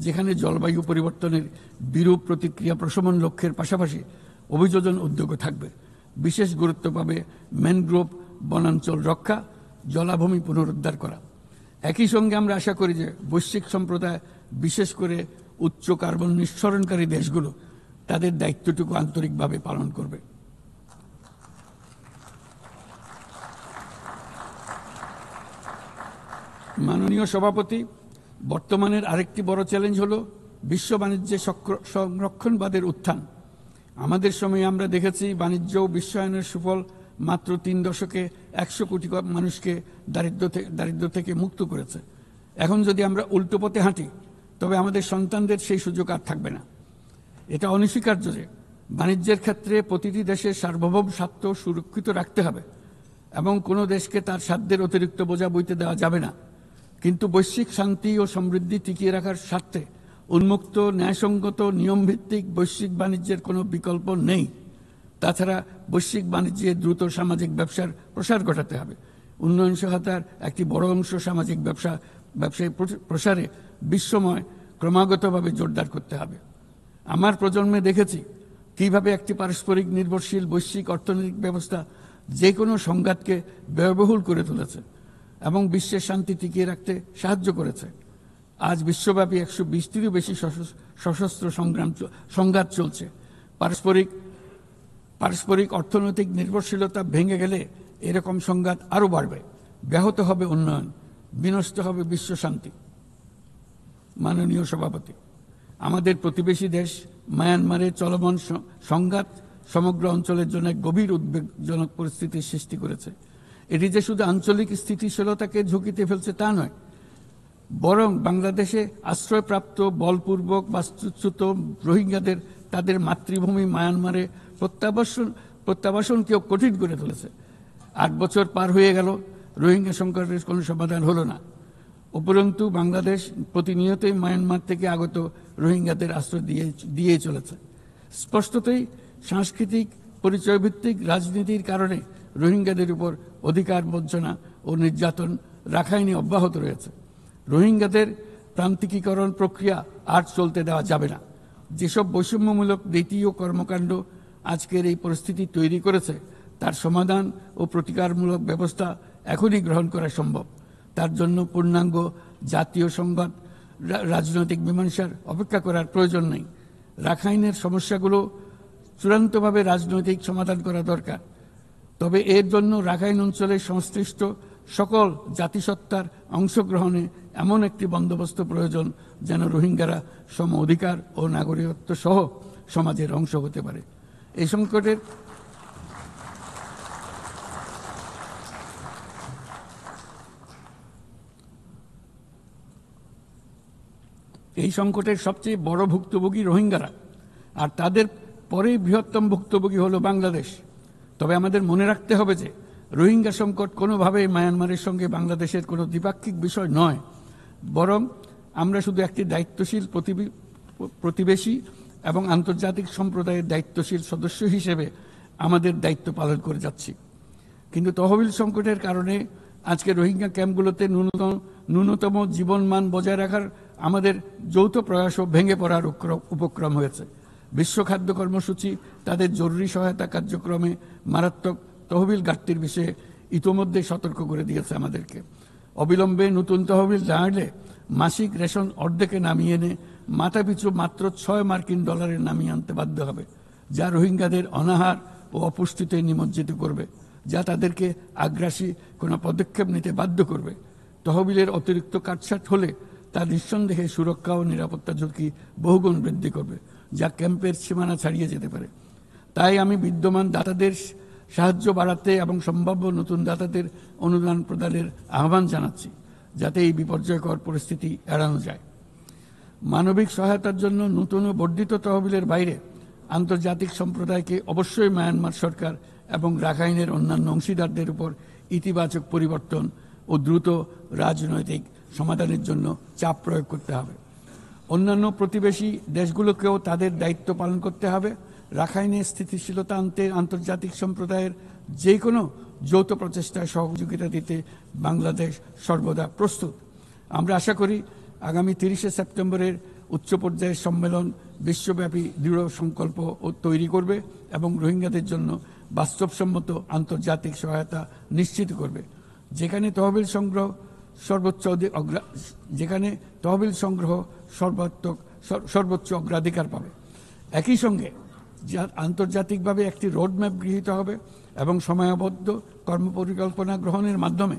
যেখানে জলবায়ু পরিবর্তনের বিরূপ প্রতিক্রিয়া প্রশমন লক্ষ্যের পাশাপাশি অভিযোজন উদ্যোগও থাকবে। বিশেষ গুরুত্ব পাবে ম্যানগ্রোভ বনাঞ্চল রক্ষা, জলাভূমি পুনরুদ্ধার করা। একই সঙ্গে আমরা আশা করি যে বৈশ্বিক সম্প্রদায়, বিশেষ করে উচ্চ কার্বন নিঃসরণকারী দেশগুলো তাদের দায়িত্বটুকু আন্তরিকভাবে পালন করবে। মাননীয় সভাপতি, বর্তমানের আরেকটি বড় চ্যালেঞ্জ হলো বিশ্ব বাণিজ্যে সংরক্ষণবাদের উত্থান। আমাদের সময়ে আমরা দেখেছি বাণিজ্য ও বিশ্বায়নের সুফল মাত্র 3 দশকে 100 কোটি মানুষকে দারিদ্র্য থেকে মুক্ত করেছে। এখন যদি আমরা উল্টো পথে হাঁটি তবে আমাদের সন্তানদের সেই সুযোগ আর থাকবে না। এটা অনস্বীকার্য যে বাণিজ্যের ক্ষেত্রে প্রতিটি দেশের সার্বভৌম স্বার্থ সুরক্ষিত রাখতে হবে এবং কোনো দেশকে তার সাধ্যের অতিরিক্ত বোঝা বইতে দেওয়া যাবে না। কিন্তু বৈশ্বিক শান্তি ও সমৃদ্ধি টিকিয়ে রাখার স্বার্থে উন্মুক্ত, ন্যায়সঙ্গত, নিয়মভিত্তিক বৈশ্বিক বাণিজ্যের কোনো বিকল্প নেই। তাছাড়া বৈশ্বিক বাণিজ্যে দ্রুত সামাজিক ব্যবসার প্রসার ঘটাতে হবে। উন্নয়ন সহায়তার একটি বড় অংশ সামাজিক ব্যবসায় প্রসারে বিশ্বময় ক্রমাগতভাবে জোরদার করতে হবে। আমার প্রজন্মে দেখেছি কিভাবে একটি পারস্পরিক নির্ভরশীল বৈশ্বিক অর্থনৈতিক ব্যবস্থা যে কোনো সংঘাতকে ব্যয়বহুল করে তুলেছে এবং বিশ্বের শান্তি টিকিয়ে রাখতে সাহায্য করেছে। আজ বিশ্বব্যাপী 120টিরও বেশি সশস্ত্র সংঘাত চলছে। পারস্পরিক অর্থনৈতিক নির্ভরশীলতা ভেঙে গেলে এরকম সংঘাত আরও বাড়বে, ব্যাহত হবে উন্নয়ন, বিনষ্ট হবে বিশ্ব শান্তি। মাননীয় সভাপতি, আমাদের প্রতিবেশী দেশ মায়ানমারে চলমান সংঘাত সমগ্র অঞ্চলের জন্য গভীর উদ্বেগজনক পরিস্থিতির সৃষ্টি করেছে। এটি যে শুধু আঞ্চলিক স্থিতিশীলতাকে ঝুঁকিতে ফেলছে তা নয়, বরং বাংলাদেশে আশ্রয়প্রাপ্ত বলপূর্বক বাস্তুচ্যুত রোহিঙ্গাদের তাদের মাতৃভূমি মায়ানমারে প্রত্যাবাসনকেও কঠিন করে তুলেছে 8 বছর পার হয়ে গেল, রোহিঙ্গা সংকটের কোনো সমাধান হলো না। উপরন্তু বাংলাদেশ প্রতিনিয়তই মায়ানমার থেকে আগত রোহিঙ্গাদের আশ্রয় দিয়ে চলেছে। স্পষ্টতই সাংস্কৃতিক পরিচয়ভিত্তিক রাজনীতির কারণে রোহিঙ্গাদের উপর অধিকার বঞ্চনা ও নির্যাতন রাখাইনে অব্যাহত রয়েছে। রোহিঙ্গাদের প্রান্তিকীকরণ প্রক্রিয়া আর চলতে দেওয়া যাবে না। যেসব বৈষম্যমূলক নীতি ও কর্মকাণ্ড আজকের এই পরিস্থিতি তৈরি করেছে, তার সমাধান ও প্রতিকারমূলক ব্যবস্থা এখনই গ্রহণ করা সম্ভব। তার জন্য পূর্ণাঙ্গ জাতীয় সংঘাত রাজনৈতিক মীমাংসার অপেক্ষা করার প্রয়োজন নেই। রাখাইনের সমস্যাগুলো চূড়ান্তভাবে রাজনৈতিক সমাধান করা দরকার। তবে এর জন্য রাখাইন অঞ্চলের সংশ্লিষ্ট সকল জাতিসত্তার অংশগ্রহণে এমন একটি বন্দোবস্ত প্রয়োজন যেন রোহিঙ্গারা সম অধিকার ও নাগরিকত্ব সহ সমাজের অংশ হতে পারে। এই সংকটের সবচেয়ে বড় ভুক্তভোগী রোহিঙ্গারা, আর তাদের পরে বৃহত্তম ভুক্তভোগী হলো বাংলাদেশ। তবে আমাদের মনে রাখতে হবে যে রোহিঙ্গা সংকট কোনোভাবেই মায়ানমারের সঙ্গে বাংলাদেশের কোনো দ্বিপাক্ষিক বিষয় নয়, বরং আমরা শুধু একটি দায়িত্বশীল প্রতিবেশী এবং আন্তর্জাতিক সম্প্রদায়ের দায়িত্বশীল সদস্য হিসেবে আমাদের দায়িত্ব পালন করে যাচ্ছি। কিন্তু তহবিল সংকটের কারণে আজকে রোহিঙ্গা ক্যাম্পগুলোতে ন্যূনতম জীবনমান বজায় রাখার আমাদের যৌথ প্রয়াসও ভেঙে পড়ার উপক্রম হয়েছে। বিশ্ব খাদ্য কর্মসূচি তাদের জরুরি সহায়তা কার্যক্রমে মারাত্মক তহবিল ঘাটতির বিষয়ে ইতোমধ্যে সতর্ক করে দিয়েছে আমাদেরকে। অবিলম্বে নতুন তহবিল না এলে মাসিক রেশন অর্ধেকে নামিয়ে এনে মাথাপিছু মাত্র $6 নামিয়ে আনতে বাধ্য হবে, যা রোহিঙ্গাদের অনাহার ও অপুষ্টিতে নিমজ্জিত করবে, যা তাদেরকে আগ্রাসী কোনো পদক্ষেপ নিতে বাধ্য করবে। তহবিলের অতিরিক্ত কাটছাট হলে তা নিঃসন্দেহে সুরক্ষা ও নিরাপত্তা ঝুঁকি বহুগুণ বৃদ্ধি করবে, যা ক্যাম্পের সীমানা ছাড়িয়ে যেতে পারে। তাই আমি বিদ্যমান দাতাদের সাহায্য বাড়াতে এবং সম্ভাব্য নতুন দাতাদের অনুদান প্রদানের আহ্বান জানাচ্ছি, যাতে এই বিপর্যয়কর পরিস্থিতি এড়ানো যায়। মানবিক সহায়তার জন্য নতুন ও বর্ধিত তহবিলের বাইরে আন্তর্জাতিক সম্প্রদায়কে অবশ্যই মায়ানমার সরকার এবং রাখাইনের অন্যান্য অংশীদারদের উপর ইতিবাচক পরিবর্তন ও দ্রুত রাজনৈতিক সমাধানের জন্য চাপ প্রয়োগ করতে হবে। অন্যান্য প্রতিবেশী দেশগুলোকেও তাদের দায়িত্ব পালন করতে হবে। রাখাইনে স্থিতিশীলতা আনতে আন্তর্জাতিক সম্প্রদায়ের যে কোনো যৌথ প্রচেষ্টায় সহযোগিতা দিতে বাংলাদেশ সর্বদা প্রস্তুত। আমরা আশা করি আগামী 30শে সেপ্টেম্বরের উচ্চ পর্যায়ের সম্মেলন বিশ্বব্যাপী দৃঢ় সংকল্প তৈরি করবে এবং রোহিঙ্গাদের জন্য বাস্তবসম্মত আন্তর্জাতিক সহায়তা নিশ্চিত করবে, যেখানে তহবিল সংগ্রহ সর্বোচ্চ অগ্রাধিকার পাবে। একই সঙ্গে আন্তর্জাতিকভাবে একটি রোডম্যাপ গৃহীত হবে এবং সময়াবদ্ধ কর্মপরিকল্পনা গ্রহণের মাধ্যমে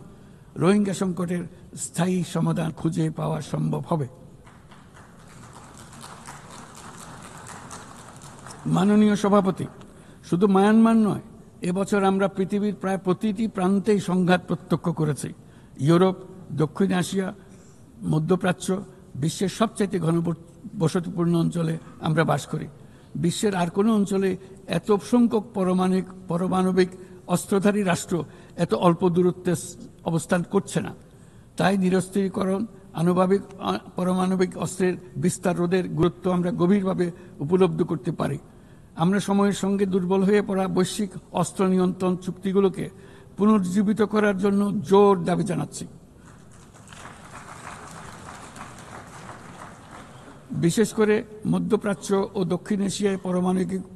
রোহিঙ্গা সংকটের স্থায়ী সমাধান খুঁজে পাওয়া সম্ভব হবে। মাননীয় সভাপতি, শুধু মায়ানমার নয়, এবছর আমরা পৃথিবীর প্রায় প্রতিটি প্রান্তেই সংঘাত প্রত্যক্ষ করেছি। ইউরোপ, দক্ষিণ এশিয়া, মধ্যপ্রাচ্য, বিশ্বের সবচাইতে ঘনবসতিপূর্ণ অঞ্চলে আমরা বাস করি। বিশ্বের আর কোনো অঞ্চলে এত সংখ্যক পারমাণবিক অস্ত্রধারী রাষ্ট্র এত অল্প দূরত্বে অবস্থান করছে না। তাই নিরস্ত্রীকরণ, পারমাণবিক অস্ত্রের বিস্তার রোধের গুরুত্ব আমরা গভীরভাবে উপলব্ধি করতে পারি। আমরা সময়ের সঙ্গে দুর্বল হয়ে পড়া বৈশ্বিক অস্ত্র নিয়ন্ত্রণ চুক্তিগুলোকে পুনর্জীবিত করার জন্য জোর দাবি জানাচ্ছি। বিশেষ করে মধ্যপ্রাচ্য ও দক্ষিণ এশিয়ায়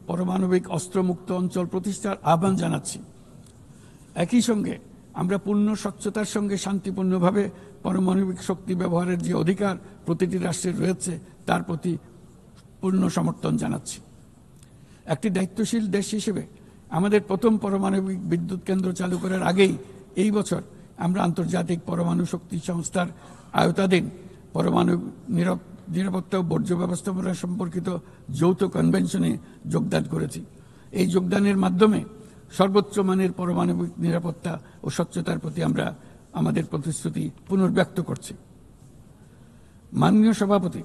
পারমাণবিক অস্ত্রমুক্ত অঞ্চল প্রতিষ্ঠার আহ্বান জানাচ্ছি। একই সঙ্গে আমরা পূর্ণ স্বচ্ছতার সঙ্গে শান্তিপূর্ণভাবে পারমাণবিক শক্তি ব্যবহারের যে অধিকার প্রতিটি রাষ্ট্রের রয়েছে তার প্রতি পূর্ণ সমর্থন জানাচ্ছি। একটি দায়িত্বশীল দেশ হিসেবে আমাদের প্রথম পারমাণবিক বিদ্যুৎ কেন্দ্র চালু করার আগেই এই বছর আমরা আন্তর্জাতিক পরমাণু শক্তি সংস্থার আওতাধীন পরমাণু নিরাপত্তা ও বর্জ্য ব্যবস্থাপনা সম্পর্কিত যৌথ কনভেনশনে যোগদান করেছি। এই যোগদানের মাধ্যমে সর্বোচ্চ মানের পারমাণবিক নিরাপত্তা ও স্বচ্ছতার প্রতি আমরা আমাদের প্রতিশ্রুতি পুনর্ব্যক্ত করছি। মাননীয় সভাপতি,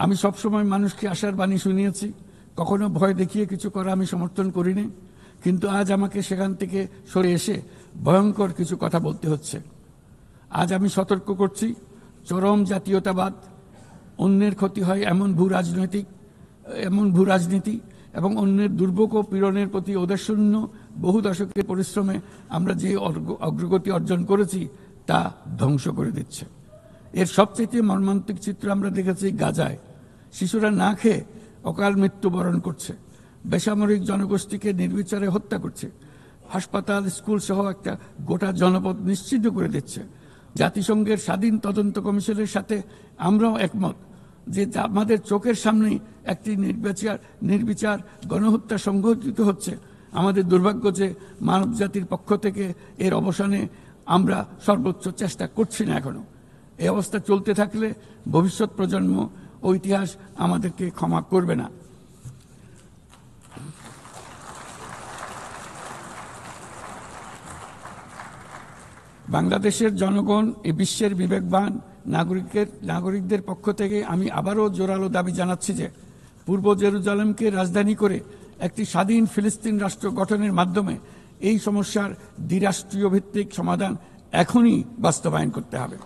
আমি সবসময় মানুষকে আশার বাণী শুনিয়েছি, কখনো ভয় দেখিয়ে কিছু করা আমি সমর্থন করিনি। কিন্তু আজ আমাকে সেখান থেকে সরে এসে ভয়ঙ্কর কিছু কথা বলতে হচ্ছে। আজ আমি সতর্ক করছি, চরম জাতীয়তাবাদ, অন্যের ক্ষতি হয় এমন ভূ রাজনীতি এবং অন্যের দুর্ভোগ ও পীড়নের প্রতি ওদেশশূন্য বহু দশকের পরিশ্রমে আমরা যে অগ্রগতি অর্জন করেছি তা ধ্বংস করে দিচ্ছে। এর সবচেয়ে মর্মান্তিক চিত্র আমরা দেখেছি গাজায়। শিশুরা না খেয়ে অকাল মৃত্যুবরণ করছে, বেসামরিক জনগোষ্ঠীকে নির্বিচারে হত্যা করছে, হাসপাতাল, স্কুল সহ একটা গোটা জনপদ নিশ্চিহ্ন করে দিচ্ছে। জাতিসংঘের স্বাধীন তদন্ত কমিশনের সাথে আমরাও একমত যে আমাদের চোখের সামনেই একটি নির্বিচার গণহত্যা সংঘটিত হচ্ছে। আমাদের দুর্ভাগ্য যে মানব জাতির পক্ষ থেকে এর অবসানে আমরা সর্বোচ্চ চেষ্টা করছি না এখনো। এই অবস্থা চলতে থাকলে ভবিষ্যৎ প্রজন্ম ও ইতিহাস আমাদেরকে ক্ষমা করবে না। বাংলাদেশের জনগণ, এই বিশ্বের বিবেকবান নাগরিকদের পক্ষ থেকে আমি আবারও জোরালো দাবি জানাচ্ছি যে পূর্ব জেরুজালেমকে রাজধানী করে একটি স্বাধীন ফিলিস্তিন রাষ্ট্র গঠনের মাধ্যমে এই সমস্যার দ্বিরাষ্ট্রীয় ভিত্তিক সমাধান এখনই বাস্তবায়ন করতে হবে।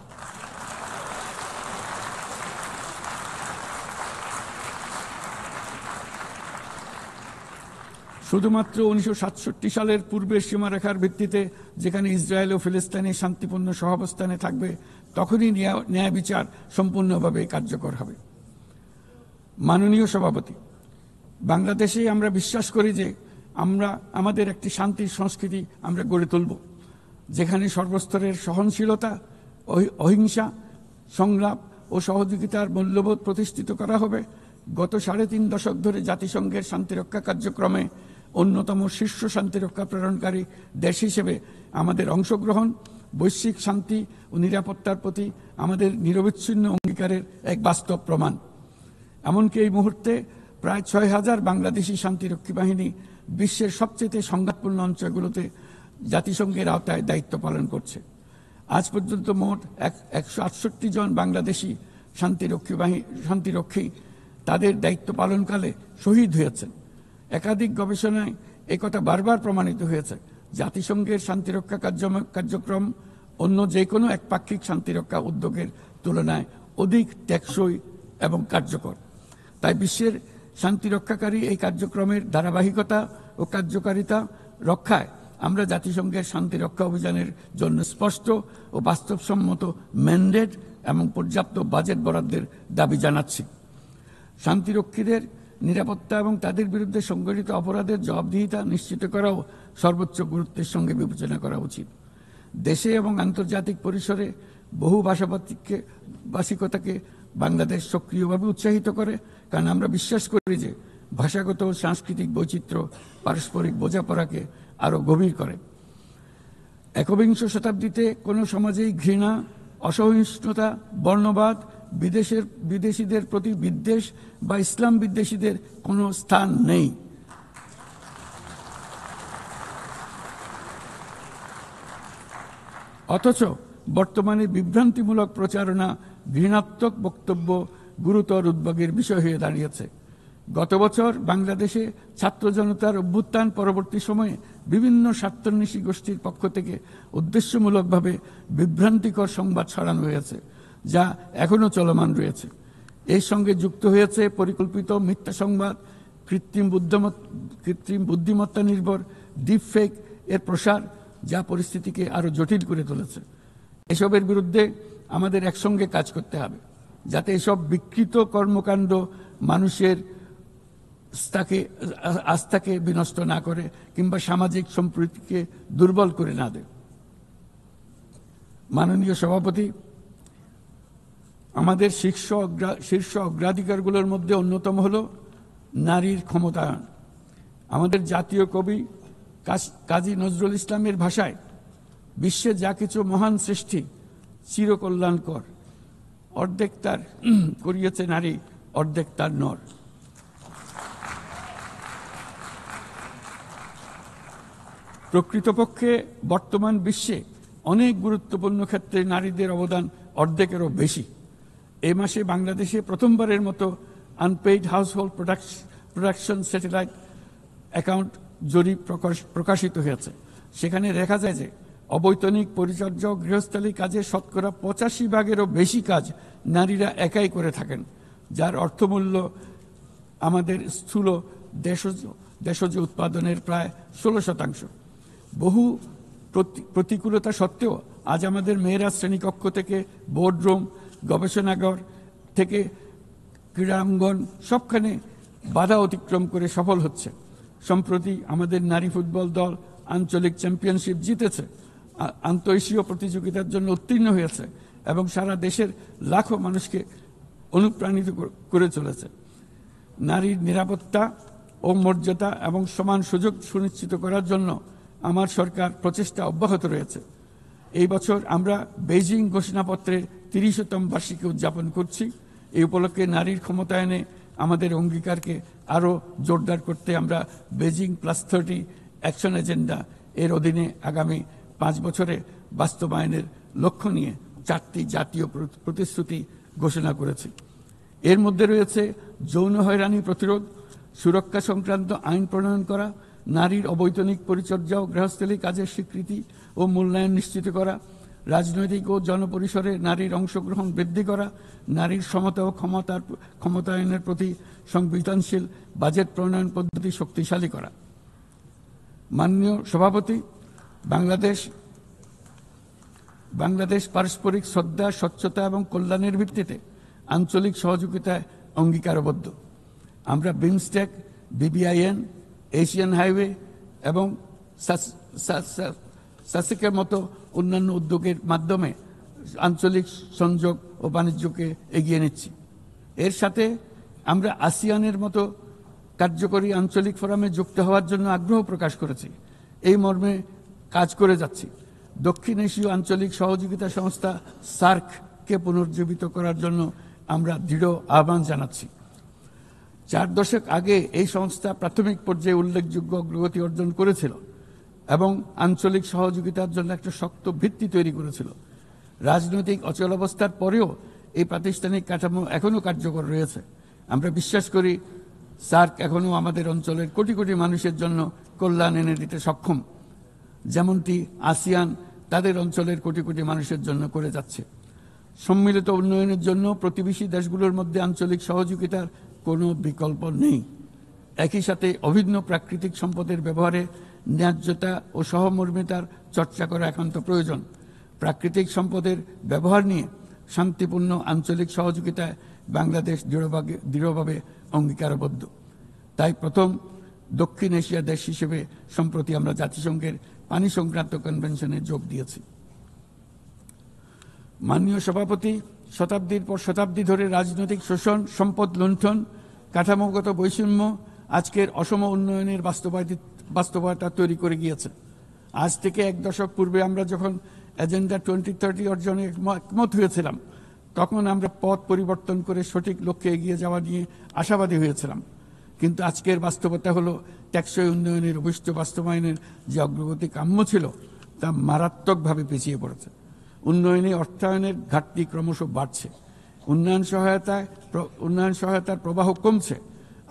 শুধুমাত্র 1967 সালের পূর্বের সীমারেখার ভিত্তিতে, যেখানে ইসরায়েল ও ফিলিস্তিনি শান্তিপূর্ণ সহাবস্থানে থাকবে, তখনই ন্যায় বিচার সম্পূর্ণভাবে কার্যকর হবে। মাননীয় সভাপতি, বাংলাদেশে আমরা বিশ্বাস করি যে আমাদের একটি শান্তির সংস্কৃতি আমরা গড়ে তুলব, যেখানে সর্বস্তরের সহনশীলতা, অহিংসা, সংলাপ ও সহযোগিতার মূল্যবোধ প্রতিষ্ঠিত করা হবে। গত 3.5 দশক ধরে জাতিসংঘের শান্তিরক্ষা কার্যক্রমে অন্যতম শীর্ষ শান্তিরক্ষা প্রেরণকারী দেশ হিসেবে আমাদের অংশগ্রহণ বৈশ্বিক শান্তি ও নিরাপত্তার প্রতি আমাদের নিরবিচ্ছিন্ন অঙ্গীকারের এক বাস্তব প্রমাণ। এমনকি এই মুহূর্তে প্রায় 6,000 বাংলাদেশি শান্তিরক্ষী বাহিনী বিশ্বের সবচেয়ে সংঘাতপূর্ণ অঞ্চলগুলোতে জাতিসংঘের আওতায় দায়িত্ব পালন করছে। আজ পর্যন্ত মোট 168 জন বাংলাদেশি শান্তিরক্ষী তাদের দায়িত্ব পালনকালে শহীদ হয়েছেন। একাধিক গবেষণায় একথা বারবার প্রমাণিত হয়েছে। জাতিসংঘের শান্তিরক্ষা কার্যক্রম অন্য যে কোনো একপাক্ষিক শান্তিরক্ষা উদ্যোগের তুলনায় অধিক টেকসই এবং কার্যকর। তাই বিশ্বের শান্তিরক্ষাকারী এই কার্যক্রমের ধারাবাহিকতা ও কার্যকারিতা রক্ষায় আমরা জাতিসংঘের শান্তিরক্ষা অভিযানের জন্য স্পষ্ট ও বাস্তবসম্মত ম্যান্ডেট এবং পর্যাপ্ত বাজেট বরাদ্দের দাবি জানাচ্ছি। শান্তিরক্ষীদের নিরাপত্তা এবং তাদের বিরুদ্ধে সংঘটিত অপরাধের জবাবদিহিতা নিশ্চিত করাও সর্বোচ্চ গুরুত্বের সঙ্গে বিবেচনা করা উচিত। দেশে এবং আন্তর্জাতিক পরিসরে বহু ভাষিকতাকে বাংলাদেশ সক্রিয়ভাবে উৎসাহিত করে, কারণ আমরা বিশ্বাস করি যে ভাষাগত ও সাংস্কৃতিক বৈচিত্র্য পারস্পরিক বোঝাপড়াকে আরও গভীর করে। একবিংশ শতাব্দীতে কোনো সমাজেই ঘৃণা, অসহিষ্ণুতা, বর্ণবাদ, বিদেশিদের প্রতি বিদ্বেষ বা ইসলাম বিদ্বেষীদের কোনো স্থান নেই। অথচ বর্তমানে বিভ্রান্তিমূলক প্রচারণা, ঘৃণাত্মক বক্তব্য গুরুতর উদ্বেগের বিষয় হয়ে দাঁড়িয়েছে। গত বছর বাংলাদেশে ছাত্র জনতার অভ্যুত্থান পরবর্তী সময়ে বিভিন্ন স্বার্থান্বেষী গোষ্ঠীর পক্ষ থেকে উদ্দেশ্যমূলকভাবে বিভ্রান্তিকর সংবাদ ছড়ানো হয়েছে, যা এখনও চলমান রয়েছে। এর সঙ্গে যুক্ত হয়েছে পরিকল্পিত মিথ্যা সংবাদ, কৃত্রিম বুদ্ধিমত্তা নির্ভর ডিপফেক এর প্রসার, যা পরিস্থিতিকে আরও জটিল করে তুলেছে। এসবের বিরুদ্ধে আমাদের একসঙ্গে কাজ করতে হবে, যাতে এসব বিকৃত কর্মকাণ্ড মানুষের আস্থাকে বিনষ্ট না করে কিংবা সামাজিক সম্প্রীতিকে দুর্বল করে না দেয়। মাননীয় সভাপতি, আমাদের শীর্ষ অগ্রাধিকারগুলোর মধ্যে অন্যতম হল নারীর ক্ষমতায়ন। আমাদের জাতীয় কবি কাজী নজরুল ইসলামের ভাষায়, বিশ্বে যা কিছু মহান সৃষ্টি চিরকল্যাণকর, অর্ধেক তার করিয়েছে নারী, অর্ধেক তার নর। প্রকৃতপক্ষে বর্তমান বিশ্বে অনেক গুরুত্বপূর্ণ ক্ষেত্রে নারীদের অবদান অর্ধেকেরও বেশি। এই মাসে বাংলাদেশে প্রথমবারের মতো unpaid household production satellite account জরিপ প্রকাশিত হয়েছে। সেখানে দেখা যায় যে অবৈতনিক পরিচর্যা ও গৃহস্থালী কাজে শতকরা 85%-এরও বেশি কাজ নারীরা একাই করে থাকেন, যার অর্থমূল্য আমাদের স্থূল দেশজ উৎপাদনের প্রায় 16%। বহু প্রতিকূলতা সত্ত্বেও আজ আমাদের মেয়েরা শ্রেণীকক্ষ থেকে বোর্ডরুম, গবেষণাগার থেকে ক্রীড়াঙ্গন সবখানে বাধা অতিক্রম করে সফল হচ্ছে। সম্প্রতি আমাদের নারী ফুটবল দল আঞ্চলিক চ্যাম্পিয়নশিপ জিতেছে, আন্তঃএশীয় প্রতিযোগিতার জন্য উত্তীর্ণ হয়েছে এবং সারা দেশের লাখো মানুষকে অনুপ্রাণিত করে চলেছে। নারীর নিরাপত্তা ও মর্যাদা এবং সমান সুযোগ সুনিশ্চিত করার জন্য আমার সরকার প্রচেষ্টা অব্যাহত রয়েছে। এই বছর আমরা বেইজিং ঘোষণাপত্রের 30তম বার্ষিকী উদযাপন করছি। এই উপলক্ষে নারীর ক্ষমতায়নে আমাদের অঙ্গীকারকে আরও জোরদার করতে আমরা বেইজিং +30 অ্যাকশন এজেন্ডা এর অধীনে আগামী 5 বছরে বাস্তবায়নের লক্ষ্য নিয়ে 4টি জাতীয় প্রতিশ্রুতি ঘোষণা করেছি। এর মধ্যে রয়েছে যৌন হয়রানি প্রতিরোধ, সুরক্ষা সংক্রান্ত আইন প্রণয়ন করা, নারীর অবৈতনিক পরিচর্যা ও গৃহস্থলী কাজের স্বীকৃতি ও মূল্যায়ন নিশ্চিত করা, রাজনৈতিক ও জনপরিসরে নারীর অংশগ্রহণ বৃদ্ধি করা, নারীর সমতা ও ক্ষমতায়নের প্রতি সংবেদনশীল বাজেট প্রণয়ন পদ্ধতি শক্তিশালী করা। মাননীয় সভাপতি, বাংলাদেশ পারস্পরিক শ্রদ্ধা, স্বচ্ছতা এবং কল্যাণের ভিত্তিতে আঞ্চলিক সহযোগিতায় অঙ্গীকারবদ্ধ। আমরা বিমস্টেক, BBIN, এশিয়ান হাইওয়ে এবং সাসেকের মতো অন্যান্য উদ্যোগের মাধ্যমে আঞ্চলিক সংযোগ ও বাণিজ্যকে এগিয়ে নিচ্ছি। এর সাথে আমরা আসিয়ানের মতো কার্যকরী আঞ্চলিক ফোরামে যুক্ত হওয়ার জন্য আগ্রহ প্রকাশ করেছি। এই মর্মে কাজ করে যাচ্ছি। দক্ষিণ এশীয় আঞ্চলিক সহযোগিতা সংস্থা SAARC-কে পুনর্জীবিত করার জন্য আমরা দৃঢ় আহ্বান জানাচ্ছি। 4 দশক আগে এই সংস্থা প্রাথমিক পর্যায়ে উল্লেখযোগ্য অগ্রগতি অর্জন করেছিল এবং আঞ্চলিক সহযোগিতার জন্য একটা শক্ত ভিত্তি তৈরি করেছিল। রাজনৈতিক অচলাবস্থার পরেও এই প্রাতিষ্ঠানিক কাঠামো এখনও কার্যকর রয়েছে। আমরা বিশ্বাস করি SAARC এখনও আমাদের অঞ্চলের কোটি কোটি মানুষের জন্য কল্যাণ এনে দিতে সক্ষম, যেমনটি আসিয়ান তাদের অঞ্চলের কোটি কোটি মানুষের জন্য করে যাচ্ছে। সম্মিলিত উন্নয়নের জন্য প্রতিবেশী দেশগুলোর মধ্যে আঞ্চলিক সহযোগিতার কোনো বিকল্প নেই। একই সাথে অভিন্ন প্রাকৃতিক সম্পদের ব্যবহারে ন্যায্যতা ও সহমর্মিতার চর্চা করা একান্ত প্রয়োজন। প্রাকৃতিক সম্পদের ব্যবহার নিয়ে শান্তিপূর্ণ আঞ্চলিক সহযোগিতায় বাংলাদেশ দৃঢ়ভাবে অঙ্গীকারবদ্ধ। তাই প্রথম দক্ষিণ এশিয়া দেশ হিসেবে সম্প্রতি আমরা জাতিসংঘের পানি সংক্রান্ত কনভেনশনে যোগ দিয়েছি। মাননীয় সভাপতি, শতাব্দীর পর শতাব্দী ধরে রাজনৈতিক শোষণ, সম্পদ লুণ্ঠন, কাঠামোগত বৈষম্য আজকের অসম উন্নয়নের বাস্তবতা তৈরি করে গিয়েছে। আজ থেকে 1 দশক পূর্বে আমরা যখন এজেন্ডা 2030 অর্জনে একমত হয়েছিলাম, তখন আমরা পথ পরিবর্তন করে সঠিক লক্ষ্যে এগিয়ে যাওয়া নিয়ে আশাবাদী হয়েছিলাম। কিন্তু আজকের বাস্তবতা হলো টেকসই উন্নয়নের অভিষ্ট বাস্তবায়নের যে অগ্রগতি কাম্য ছিল তা মারাত্মকভাবে পিছিয়ে পড়েছে। উন্নয়নে অর্থায়নের ঘাটতি ক্রমশ বাড়ছে। উন্নয়ন সহায়তার প্রবাহ কমছে।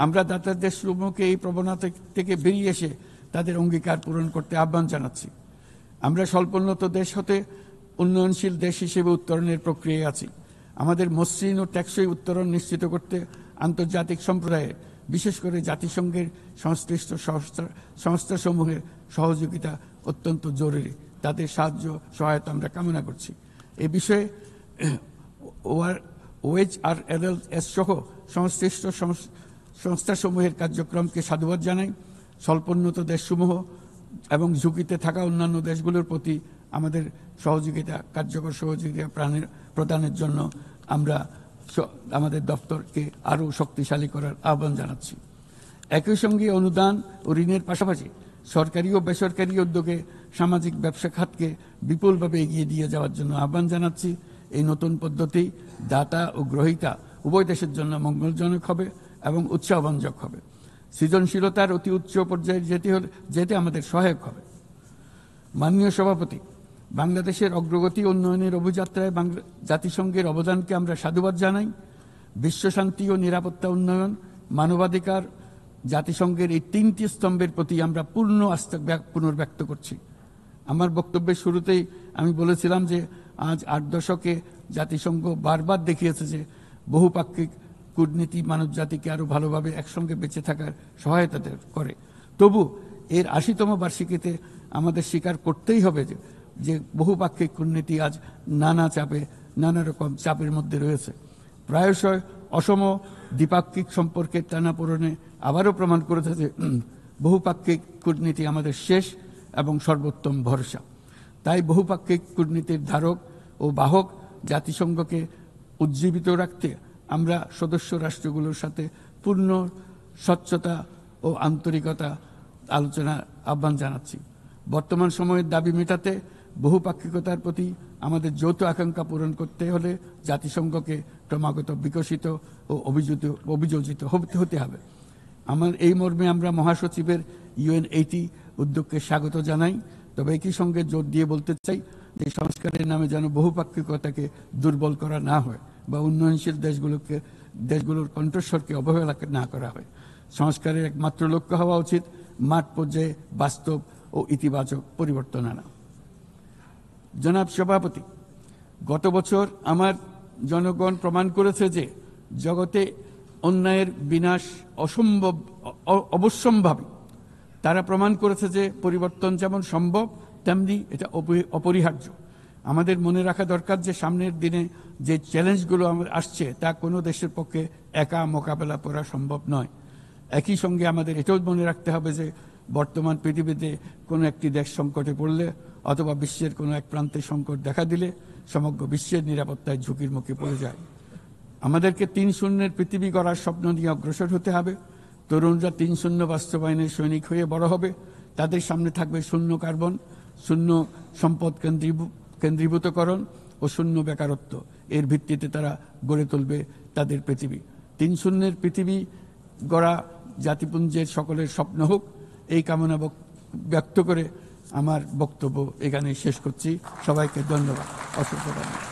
আমরা দাতা দেশসমূহকে এই প্রবণতা থেকে বেরিয়ে এসে তাদের অঙ্গীকার পূরণ করতে আহ্বান জানাচ্ছি। আমরা স্বল্পোন্নত দেশ হতে উন্নয়নশীল দেশ হিসেবে উত্তরণের প্রক্রিয়ায় আছি। আমাদের মসৃণ ও টেকসই উত্তরণ নিশ্চিত করতে আন্তর্জাতিক সম্প্রদায়ে, বিশেষ করে জাতিসংঘের সংশ্লিষ্ট সংস্থাসমূহের সহযোগিতা অত্যন্ত জরুরি। তাদের সাহায্য সহায়তা আমরা কামনা করছি। এ বিষয়ে OHRLS সহ সংশ্লিষ্ট সংস্থাসমূহের কার্যক্রমকে সাধুবাদ জানাই। স্বল্পোন্নত দেশসমূহ এবং ঝুঁকিতে থাকা অন্যান্য দেশগুলোর প্রতি আমাদের কার্যকর সহযোগিতা প্রদানের জন্য আমরা আমাদের দপ্তরকে আরও শক্তিশালী করার আহ্বান জানাচ্ছি। একই সঙ্গে অনুদান ও ঋণের পাশাপাশি সরকারি ও বেসরকারি উদ্যোগে সামাজিক ব্যবসা খাতকে বিপুলভাবে এগিয়ে দিয়ে যাওয়ার জন্য আহ্বান জানাচ্ছি। এই নতুন পদ্ধতি দাতা ও গ্রহীতা উভয় দেশের জন্য মঙ্গলজনক হবে এবং উৎসাহব্যঞ্জক হবে। সৃজনশীলতার অতি উচ্চ পর্যায়ে যেতে আমাদের সহায়ক হবে। মাননীয় সভাপতি, বাংলাদেশের অগ্রগতি উন্নয়নের অভিযাত্রায় জাতিসংঘের অবদানকে আমরা সাধুবাদ জানাই। বিশ্বশান্তি ও নিরাপত্তা উন্নয়ন, মানবাধিকার জাতিসংঘের এই 3টি স্তম্ভের প্রতি আমরা পূর্ণ আস্থা পুনর্ব্যক্ত করছি। আমার বক্তব্যের শুরুতেই আমি বলেছিলাম যে আজ 8 দশকে জাতিসংঘ বারবার দেখিয়েছে যে বহুপাক্ষিক কূটনীতি মানব জাতিকে আরো ভালোভাবে একসঙ্গে বেঁচে থাকার সহায়তা করে। তবু এর 80তম বার্ষিকীতে আমাদের স্বীকার করতেই হবে যে বহুপাক্ষিক কূটনীতি আজ নানা রকম চাপের মধ্যে রয়েছে। প্রায়শই অসম দ্বিপাক্ষিক সম্পর্কের টানাপোড়েনে আবারও প্রমাণ করেছে যে বহুপাক্ষিক কূটনীতি আমাদের শেষ এবং সর্বোত্তম ভরসা। তাই বহুপাক্ষিক কূটনীতির ধারক ও বাহক জাতিসংঘকে উজ্জীবিত রাখতে আমরা সদস্য রাষ্ট্রগুলোর সাথে পূর্ণ স্বচ্ছতা ও আন্তরিকতা আলোচনার আহ্বান জানাচ্ছি। বর্তমান সময়ের দাবি মেটাতে বহুপাক্ষিকতার প্রতি আমাদের যৌথ আকাঙ্ক্ষা পূরণ করতে হলে জাতিসংঘকে ক্রমাগত বিকশিত ও অভিযোজিত হতে হবে। আমার এই মর্মে আমরা মহাসচিবের UN80 উদ্যোগকে স্বাগত জানাই। তবে একই সঙ্গে জোর দিয়ে বলতে চাই যে সংস্কারের নামে যেন বহুপাক্ষিকতাকে দুর্বল করা না হয় বা উন্নয়নশীল দেশগুলোর কণ্ঠস্বরকে অবহেলা না করা হয়। সংস্কারের একমাত্র লক্ষ্য হওয়া উচিত মাঠ পর্যায়ে বাস্তব ও ইতিবাচক পরিবর্তন আনা। জনাব সভাপতি, গত বছর আমার জনগণ প্রমাণ করেছে যে জগতে অন্যায়ের বিনাশ অবশ্যম্ভাবী। তারা প্রমাণ করেছে যে পরিবর্তন যেমন সম্ভব তেমনি এটা অপরিহার্য। আমাদের মনে রাখা দরকার যে সামনের দিনে যে চ্যালেঞ্জগুলো আসছে তা কোনো দেশের পক্ষে একা মোকাবেলা করা সম্ভব নয়। একই সঙ্গে আমাদের এটাও মনে রাখতে হবে যে বর্তমান পৃথিবীতে কোনো একটি দেশ সংকটে পড়লে অথবা বিশ্বের কোনো এক প্রান্তে সংকট দেখা দিলে সমগ্র বিশ্বের নিরাপত্তায় ঝুঁকির মুখে পড়ে যায়। আমাদেরকে 3-0 পৃথিবী গড়ার স্বপ্ন নিয়ে অগ্রসর হতে হবে। তরুণরা 3-0 বাস্তবায়নের সৈনিক হয়ে বড় হবে। তাদের সামনে থাকবে শূন্য কার্বন, শূন্য সম্পদ কেন্দ্রীভূতকরণ ও শূন্য বেকারত্ব। এর ভিত্তিতে তারা গড়ে তুলবে তাদের পৃথিবী। 3-0 পৃথিবী গড়া জাতিপুঞ্জের সকলের স্বপ্ন হোক, এই কামনা ব্যক্ত করে আমার বক্তব্য এখানে শেষ করছি। সবাইকে ধন্যবাদ, অসংখ্য ধন্যবাদ।